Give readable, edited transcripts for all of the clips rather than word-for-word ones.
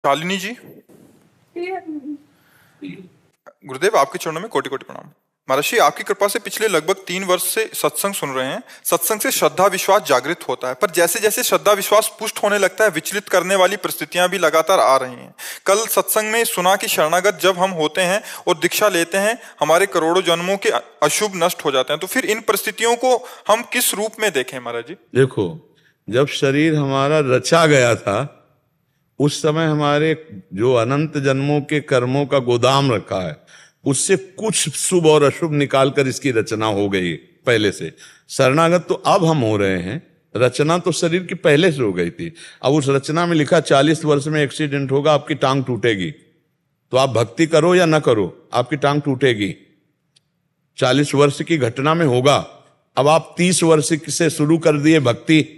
शालिनी जी, गुरुदेव आपके चरणों में कोटि कोटि प्रणाम। महर्षि, आपकी कृपा से पिछले लगभग 3 वर्ष से सत्संग सुन रहे हैं। सत्संग से श्रद्धा विश्वास जागृत होता है, पर जैसे जैसे श्रद्धा विश्वास पुष्ट होने लगता है, विचलित करने वाली परिस्थितियां भी लगातार आ रही हैं। कल सत्संग में सुना कि शरणागत जब हम होते हैं और दीक्षा लेते हैं, हमारे करोड़ों जन्मों के अशुभ नष्ट हो जाते हैं। तो फिर इन परिस्थितियों को हम किस रूप में देखें महाराज जी? देखो, जब शरीर हमारा रचा गया था उस समय हमारे जो अनंत जन्मों के कर्मों का गोदाम रखा है उससे कुछ शुभ और अशुभ निकालकर इसकी रचना हो गई पहले से। शरणागत तो अब हम हो रहे हैं, रचना तो शरीर की पहले से हो गई थी। अब उस रचना में लिखा 40 वर्ष में एक्सीडेंट होगा, आपकी टांग टूटेगी। तो आप भक्ति करो या ना करो, आपकी टांग टूटेगी। 40 वर्ष की घटना में होगा। अब आप 30 वर्ष से शुरू कर दिए भक्ति,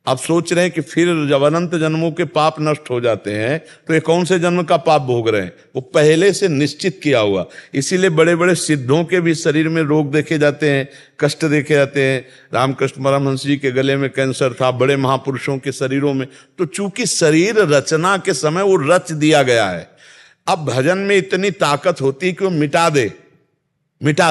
आप सोच रहे हैं कि फिर जब अनंत जन्मों के पाप नष्ट हो जाते हैं तो ये कौन से जन्म का पाप भोग रहे हैं? वो पहले से निश्चित किया हुआ। इसीलिए बड़े बड़े सिद्धों के भी शरीर में रोग देखे जाते हैं, कष्ट देखे जाते हैं। रामकृष्ण परमहंस जी के गले में कैंसर था, बड़े महापुरुषों के शरीरों में। तो चूंकि शरीर रचना के समय वो रच दिया गया है। अब भजन में इतनी ताकत होती कि वो मिटा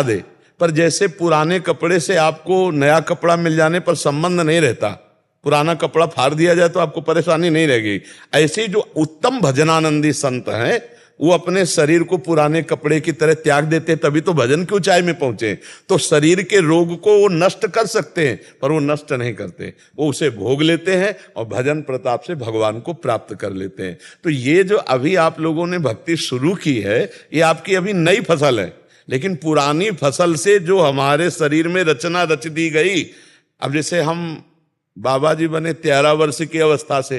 दे। पर जैसे पुराने कपड़े से आपको नया कपड़ा मिल जाने पर संबंध नहीं रहता, पुराना कपड़ा फाड़ दिया जाए तो आपको परेशानी नहीं रहेगी। ऐसे ही जो उत्तम भजनानंदी संत हैं वो अपने शरीर को पुराने कपड़े की तरह त्याग देते, तभी तो भजन की ऊंचाई में पहुंचे। तो शरीर के रोग को वो नष्ट कर सकते हैं, पर वो नष्ट नहीं करते, वो उसे भोग लेते हैं और भजन प्रताप से भगवान को प्राप्त कर लेते हैं। तो ये जो अभी आप लोगों ने भक्ति शुरू की है, ये आपकी अभी नई फसल है। लेकिन पुरानी फसल से जो हमारे शरीर में रचना रच दी गई, अब जैसे हम बाबा जी बने 13 वर्ष की अवस्था से,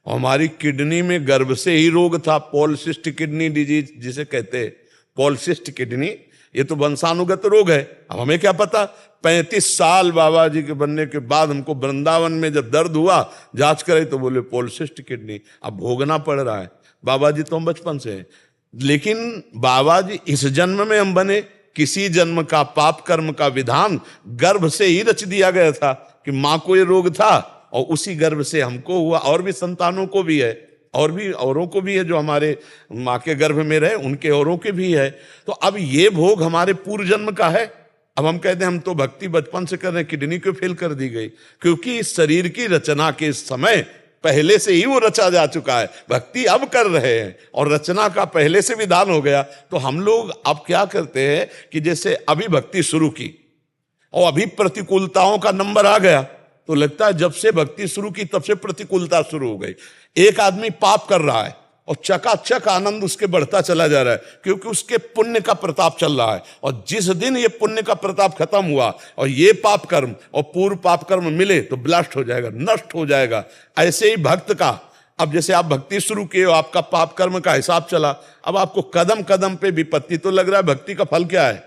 हमारी किडनी में गर्भ से ही रोग था, पॉलिसिस्ट किडनी डिजीज जिसे कहते हैं, पॉलिसिस्ट किडनी। ये तो वंशानुगत रोग है। अब हमें क्या पता, 35 साल बाबा जी के बनने के बाद हमको वृंदावन में जब दर्द हुआ, जांच करे तो बोले पॉलिसिस्ट किडनी। अब भोगना पड़ रहा है। बाबा जी तो हम बचपन से हैं, लेकिन बाबा जी इस जन्म में हम बने, किसी जन्म का पाप कर्म का विधान गर्भ से ही रच दिया गया था कि माँ को ये रोग था और उसी गर्भ से हमको हुआ। और भी संतानों को भी है, और भी औरों को भी है जो हमारे माँ के गर्भ में रहे, उनके औरों के भी है। तो अब ये भोग हमारे पूर्व जन्म का है। अब हम कहते हैं हम तो भक्ति बचपन से कर रहे हैं, किडनी क्यों फेल कर दी गई? क्योंकि इस शरीर की रचना के समय पहले से ही वो रचा जा चुका है। भक्ति अब कर रहे हैं और रचना का पहले से विधान हो गया। तो हम लोग अब क्या करते हैं कि जैसे अभी भक्ति शुरू की और अभी प्रतिकूलताओं का नंबर आ गया, तो लगता है जब से भक्ति शुरू की तब से प्रतिकूलता शुरू हो गई। एक आदमी पाप कर रहा है और चकाचक आनंद उसके बढ़ता चला जा रहा है, क्योंकि उसके पुण्य का प्रताप चल रहा है। और जिस दिन ये पुण्य का प्रताप खत्म हुआ और ये पाप कर्म और पूर्व पाप कर्म मिले तो ब्लास्ट हो जाएगा, नष्ट हो जाएगा। ऐसे ही भक्त का, अब जैसे आप भक्ति शुरू किए हो, आपका पाप कर्म का हिसाब चला, अब आपको कदम कदम पे विपत्ति, तो लग रहा है भक्ति का फल क्या है,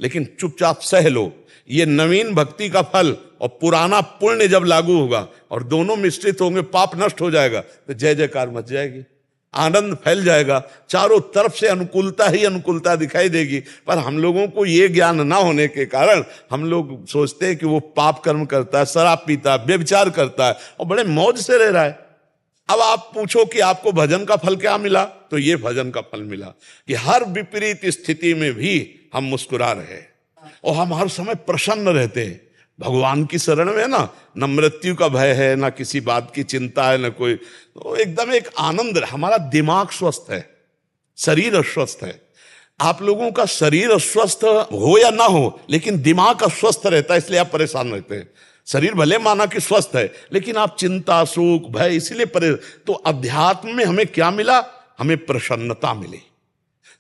लेकिन चुपचाप सह लो। ये नवीन भक्ति का फल और पुराना पुण्य जब लागू होगा और दोनों मिश्रित होंगे, पाप नष्ट हो जाएगा, तो जय जयकार मच जाएगी, आनंद फैल जाएगा, चारों तरफ से अनुकूलता ही अनुकूलता दिखाई देगी। पर हम लोगों को ये ज्ञान ना होने के कारण हम लोग सोचते हैं कि वो पाप कर्म करता है, शराब पीता है, व्यभिचार करता है और बड़े मौज से रह रहा है। अब आप पूछो कि आपको भजन का फल क्या मिला, तो ये भजन का फल मिला कि हर विपरीत स्थिति में भी हम मुस्कुरा रहे हैं और हम हर समय प्रसन्न रहते हैं। भगवान की शरण में ना मृत्यु का भय है, ना किसी बात की चिंता है, ना कोई, तो एकदम एक आनंद। हमारा दिमाग स्वस्थ है, शरीर अस्वस्थ है। आप लोगों का शरीर अस्वस्थ हो या ना हो, लेकिन दिमाग अस्वस्थ रहता है, इसलिए आप परेशान रहते हैं। शरीर भले माना कि स्वस्थ है, लेकिन आप चिंता, शोक, भय, इसीलिए तो अध्यात्म में हमें क्या मिला? हमें प्रसन्नता मिली।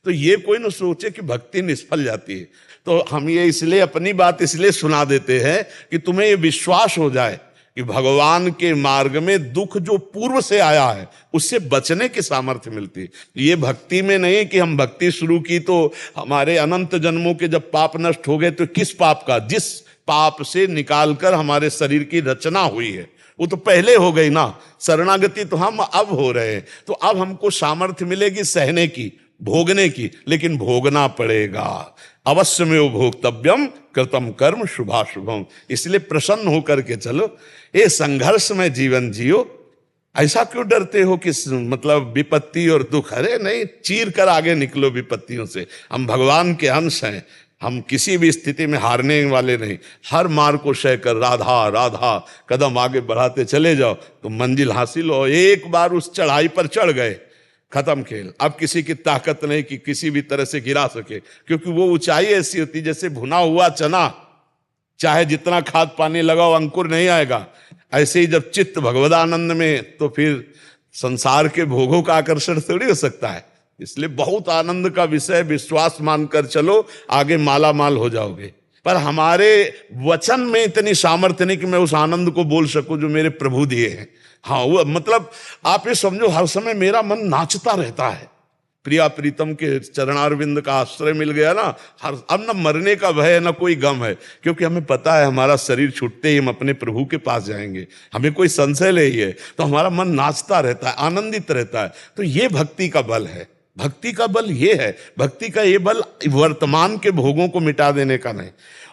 तो ये कोई न सोचे कि भक्ति निष्फल जाती है। तो हम ये इसलिए अपनी बात इसलिए सुना देते हैं कि तुम्हें ये विश्वास हो जाए कि भगवान के मार्ग में दुख जो पूर्व से आया है उससे बचने की सामर्थ्य मिलती है। ये भक्ति में नहीं कि हम भक्ति शुरू की तो हमारे अनंत जन्मों के जब पाप नष्ट हो गए, तो किस पाप का? जिस पाप से निकालकर हमारे शरीर की रचना हुई है वो तो पहले हो गई ना। शरणागति तो हम अब हो रहे हैं, तो अब हमको सामर्थ्य मिलेगी सहने की, भोगने की, लेकिन भोगना पड़ेगा। अवश्य में भोक्तव्यम कृतम कर्म शुभाशुभम। इसलिए प्रसन्न होकर के चलो, ये संघर्ष में जीवन जियो, ऐसा क्यों डरते हो कि मतलब विपत्ति और दुख? अरे नहीं, चीर कर आगे निकलो विपत्तियों से। हम भगवान के अंश हैं, हम किसी भी स्थिति में हारने वाले नहीं। हर मार को सह कर राधा राधा कदम आगे बढ़ाते चले जाओ तो मंजिल हासिल हो। एक बार उस चढ़ाई पर चढ़ गए, खत्म खेल। अब किसी की ताकत नहीं कि किसी भी तरह से गिरा सके, क्योंकि वो ऊंचाई ऐसी होती जैसे भुना हुआ चना, चाहे जितना खाद पानी लगाओ अंकुर नहीं आएगा। ऐसे ही जब चित्त भगवदानंद में, तो फिर संसार के भोगों का आकर्षण थोड़ी हो सकता है। इसलिए बहुत आनंद का विषय, विश्वास मानकर चलो, आगे माला माल हो जाओगे। पर हमारे वचन में इतनी सामर्थ्य नहीं कि मैं उस आनंद को बोल सकूं जो मेरे प्रभु दिए हैं। हाँ, वो मतलब आप ये समझो, हर समय मेरा मन नाचता रहता है। प्रिया प्रीतम के चरणारविंद का आश्रय मिल गया ना, अब न मरने का भय है न कोई गम है, क्योंकि हमें पता है हमारा शरीर छूटते ही हम अपने प्रभु के पास जाएंगे। हमें कोई संशय नहीं है, तो हमारा मन नाचता रहता है, आनंदित रहता है। तो ये भक्ति का बल है। भक्ति का बल ये है। भक्ति का ये बल वर्तमान के भोगों को मिटा देने का नहीं।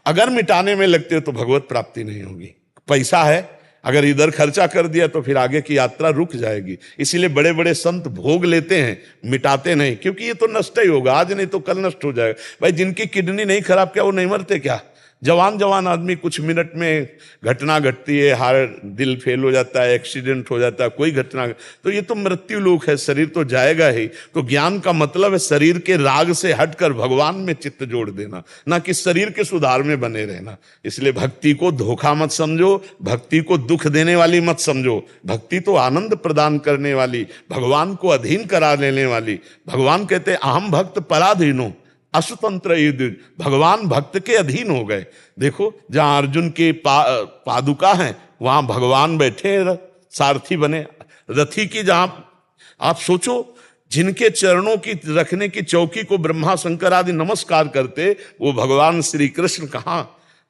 अगर मिटाने में लगते हो तो भगवत प्राप्ति नहीं होगी। पैसा है, अगर इधर खर्चा कर दिया तो फिर आगे की यात्रा रुक जाएगी। इसीलिए बड़े बड़े संत भोग लेते हैं, मिटाते नहीं, क्योंकि ये तो नष्ट ही होगा, आज नहीं तो कल नष्ट हो जाएगा। भाई जिनकी किडनी नहीं खराब, क्या वो नहीं मरते क्या? जवान आदमी, कुछ मिनट में घटना घटती है, हार्ट दिल फेल हो जाता है, एक्सीडेंट हो जाता है, कोई घटना, तो ये तो मृत्यु लोक है, शरीर तो जाएगा ही। तो ज्ञान का मतलब है शरीर के राग से हटकर भगवान में चित्त जोड़ देना, ना कि शरीर के सुधार में बने रहना। इसलिए भक्ति को धोखा मत समझो, भक्ति को दुख देने वाली मत समझो। भक्ति तो आनंद प्रदान करने वाली, भगवान को अधीन करा लेने वाली। भगवान कहते हैं अहम भक्त पराधीनो अशुतंत्र युद्ध। भगवान भक्त के अधीन हो गए। देखो, जहां अर्जुन के पादुका हैं वहां भगवान बैठे, सारथी बने रथी की। जहां आप सोचो, जिनके चरणों की रखने की चौकी को ब्रह्मा शंकर आदि नमस्कार करते, वो भगवान श्री कृष्ण कहां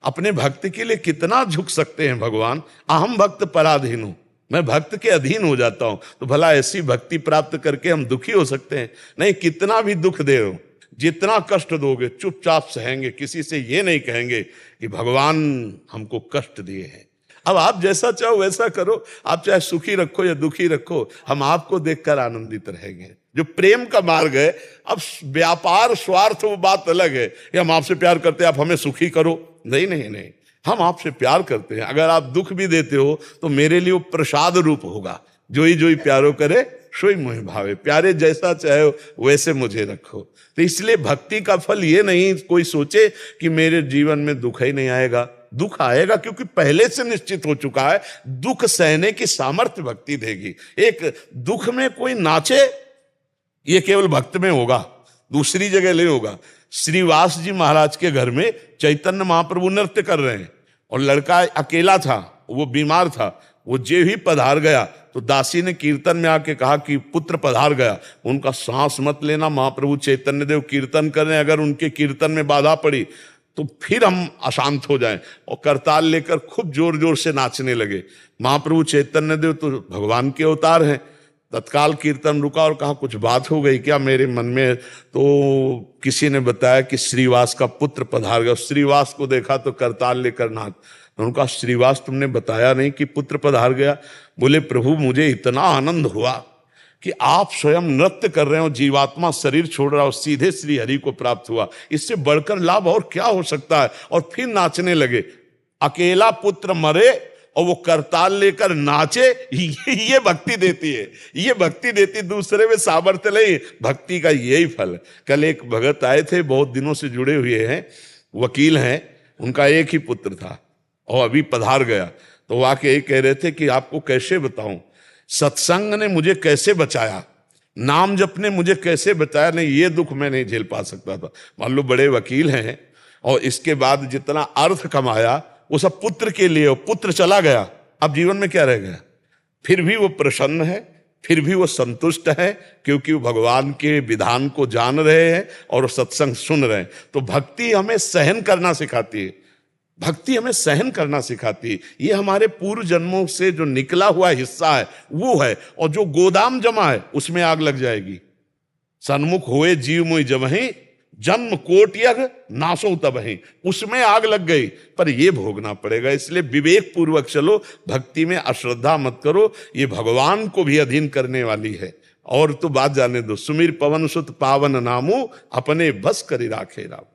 अपने भक्त के लिए कितना झुक सकते हैं। भगवान अहम भक्त पराधीन हूं, मैं भक्त के अधीन हो जाता हूं। तो भला ऐसी भक्ति प्राप्त करके हम दुखी हो सकते हैं? नहीं, कितना भी दुख दे हो, जितना कष्ट दोगे चुपचाप सहेंगे, किसी से ये नहीं कहेंगे कि भगवान हमको कष्ट दिए हैं। अब आप जैसा चाहो वैसा करो, आप चाहे सुखी रखो या दुखी रखो, हम आपको देखकर आनंदित रहेंगे। जो प्रेम का मार्ग है, अब व्यापार स्वार्थ वो बात अलग है कि हम आपसे प्यार करते हैं आप हमें सुखी करो। नहीं नहीं नहीं, हम आपसे प्यार करते हैं। अगर आप दुख भी देते हो तो मेरे लिए वो प्रसाद रूप होगा। जोई जोई प्यारो करे सोई मोहि भावे, प्यारे जैसा चाहे वैसे मुझे रखो। तो इसलिए भक्ति का फल ये नहीं कोई सोचे कि मेरे जीवन में दुख ही नहीं आएगा। दुख आएगा, क्योंकि पहले से निश्चित हो चुका है। दुख सहने की सामर्थ्य भक्ति देगी। एक दुख में कोई नाचे, ये केवल भक्त में होगा, दूसरी जगह नहीं होगा। श्रीवास जी महाराज के घर में चैतन्य महाप्रभु नृत्य कर रहे हैं और लड़का अकेला था, वो बीमार था। वो जे ही पधार गया तो दासी ने कीर्तन में आके कहा कि पुत्र पधार गया। उनका सांस मत लेना, महाप्रभु चैतन्य देव कीर्तन कर रहे हैं, अगर उनके कीर्तन में बाधा पड़ी तो फिर हम अशांत हो जाएं। और करताल लेकर खूब जोर जोर से नाचने लगे। महाप्रभु चैतन्य देव तो भगवान के अवतार हैं। तत्काल कीर्तन रुका और कहा कुछ बात हो गई क्या मेरे मन में? तो किसी ने बताया कि श्रीवास का पुत्र पधार गया। श्रीवास को देखा तो करताल लेकर नाच। उनका श्रीवास तुमने बताया नहीं कि पुत्र पधार गया? बोले प्रभु मुझे इतना आनंद हुआ कि आप स्वयं नृत्य कर रहे हो, जीवात्मा शरीर छोड़ रहा हो, सीधे श्री हरि को प्राप्त हुआ। इससे बढ़कर लाभ और क्या हो सकता है? और फिर नाचने लगे। अकेला पुत्र मरे और वो करताल लेकर नाचे, ये भक्ति देती है। ये भक्ति देती, दूसरे में सामर्थ्य नहीं। भक्ति का यही फल है। कल एक भगत आए थे, बहुत दिनों से जुड़े हुए हैं, वकील हैं, उनका एक ही पुत्र था और अभी पधार गया। तो वो आके यही कह रहे थे कि आपको कैसे बताऊं, सत्संग ने मुझे कैसे बचाया, नाम जप ने मुझे कैसे बचाया। नहीं, ये दुख मैं नहीं झेल पा सकता था। मान लो बड़े वकील हैं और इसके बाद जितना अर्थ कमाया वो सब पुत्र के लिए, पुत्र चला गया, अब जीवन में क्या रह गया? फिर भी वो प्रसन्न है, फिर भी वो संतुष्ट है, क्योंकि वो भगवान के विधान को जान रहे हैं और सत्संग सुन रहे हैं। तो भक्ति हमें सहन करना सिखाती है। भक्ति हमें सहन करना सिखाती है। ये हमारे पूर्व जन्मों से जो निकला हुआ हिस्सा है वो है, और जो गोदाम जमा है उसमें आग लग जाएगी। सन्मुख होए जीव मुई जमहि जन्म कोट यज्ञ नासो तबहि, उसमें आग लग गई पर ये भोगना पड़ेगा। इसलिए विवेक पूर्वक चलो, भक्ति में अश्रद्धा मत करो, ये भगवान को भी अधीन करने वाली है। और तो बात जाने दो, सुमिर पवन सुत पावन नामू, अपने बस करी राखे राम।